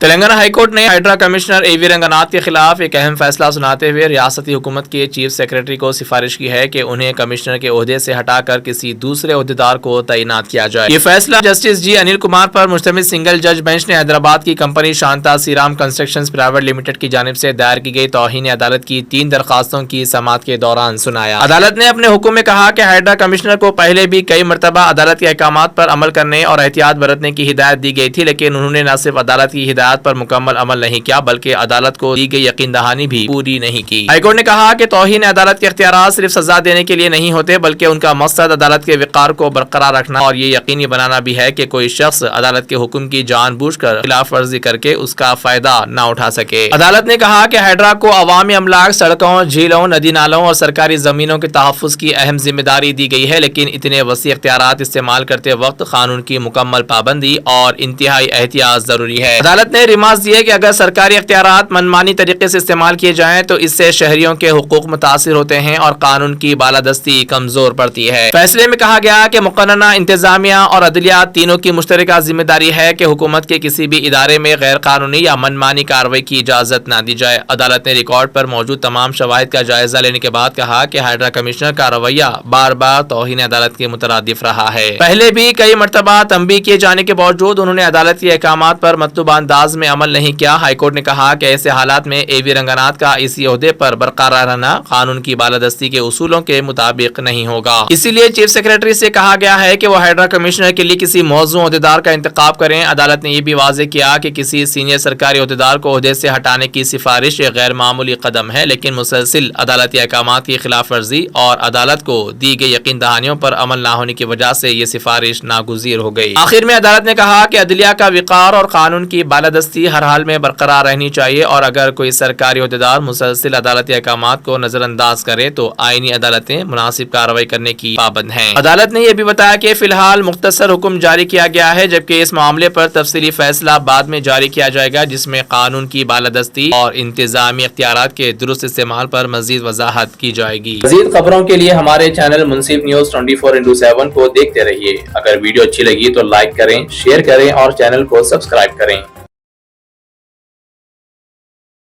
Telangana high court نے hydra commissioner اے وی رنگناتھ کے خلاف ایک اہم فیصلہ سناتے ہوئے ریاستی حکومت کے چیف سیکرٹری کو سفارش کی ہے کہ انہیں کمشنر کے عہدے سے ہٹا کر کسی دوسرے عہدیدار کو تعینات کیا جائے۔ یہ فیصلہ جسٹس جی انل کمار پر مشتمل سنگل جج بینچ نے حیدرآباد کی company Shanta Sriram constructions private limited کی جانب سے دائر کی گئی توہین عدالت کی 3 درخواستوں کی سماعت کے دوران سنایا۔ عدالت نے اپنے حکم میں کہا کہ ہائیڈرا کمشنر کو پہلے بھی کئی مرتبہ عدالت کے احکامات پر عمل کرنے اور احتیاط برتنے کی ہدایت دی گئی تھی، لیکن انہوں نے نہ صرف عدالت کی ہدایت پر مکمل عمل نہیں کیا بلکہ عدالت کو دی گئی یقین دہانی بھی پوری نہیں کی۔ ہائی کورٹ نے کہا کہ توہین عدالت کے اختیارات صرف سزا دینے کے لیے نہیں ہوتے بلکہ ان کا مقصد عدالت کے وقار کو برقرار رکھنا اور یہ یقینی بنانا بھی ہے کہ کوئی شخص عدالت کے حکم کی جان بوجھ کر خلاف ورزی کر کے اس کا فائدہ نہ اٹھا سکے۔ عدالت نے کہا کہ ہائیڈرا کو عوامی املاک، سڑکوں، جھیلوں، ندی نالوں اور سرکاری زمینوں کے تحفظ کی اہم ذمہ داری دی گئی ہے، لیکن اتنے وسیع اختیارات استعمال کرتے وقت قانون کی مکمل پابندی اور انتہائی احتیاط ضروری ہے۔ عدالت نے ریمارکس دیے کہ اگر سرکاری اختیارات منمانی طریقے سے استعمال کیے جائیں تو اس سے شہریوں کے حقوق متاثر ہوتے ہیں اور قانون کی بالادستی کمزور پڑتی ہے۔ فیصلے میں کہا گیا کہ مقننہ انتظامیہ اور عدلیہ تینوں کی مشترکہ ذمہ داری ہے کہ حکومت کے کسی بھی ادارے میں غیر قانونی یا منمانی کارروائی کی اجازت نہ دی جائے۔ عدالت نے ریکارڈ پر موجود تمام شواہد کا جائزہ لینے کے بعد کہا کہ ہائیڈرا کمشنر کا رویہ بار بار توہین عدالت کے مترادف رہا ہے۔ پہلے بھی کئی مرتبہ تنبیہ کیے جانے کے باوجود انہوں نے عدالت کے احکامات پر مطلوبہ انداز میں عمل نہیں کیا۔ ہائی کورٹ نے کہا کہ ایسے حالات میں اے وی رنگناتھ کا اسی عہدے پر برقرار رہنا قانون کی بالادستی کے اصولوں کے مطابق نہیں ہوگا۔ اسی لیے چیف سیکرٹری سے کہا گیا ہے کہ وہ ہائیڈرا کمشنر کے لیے کسی موزوں عہدیدار کا انتخاب کریں۔ عدالت نے یہ بھی واضح کیا کہ کسی سینئر سرکاری عہدیدار کو عہدے سے ہٹانے کی سفارش ایک غیر معمولی قدم ہے، لیکن مسلسل عدالتی احکامات کی خلاف ورزی اور عدالت کو دی گئی یقین دہانیوں پر عمل نہ ہونے کی وجہ سے یہ سفارش ناگزیر ہو گئی۔ آخر میں عدالت نے کہا کہ عدلیہ کا وقار اور قانون کی بالادستی ہر حال میں برقرار رہنی چاہیے اور اگر کوئی سرکاری عہدیدار مسلسل عدالتی احکامات کو نظر انداز کرے تو آئینی عدالتیں مناسب کارروائی کرنے کی پابند ہیں۔ عدالت نے یہ بھی بتایا کہ فی الحال مختصر حکم جاری کیا گیا ہے جبکہ اس معاملے پر تفصیلی فیصلہ بعد میں جاری کیا جائے گا جس میں قانون کی بالادستی اور انتظامی اختیارات کے درست استعمال پر مزید وضاحت کی جائے گی۔ مزید خبروں کے لیے ہمارے چینل منصف نیوز 24x7 کو دیکھتے رہیے۔ اگر ویڈیو اچھی لگی تو لائک کریں، شیئر کریں اور چینل کو سبسکرائب کریں۔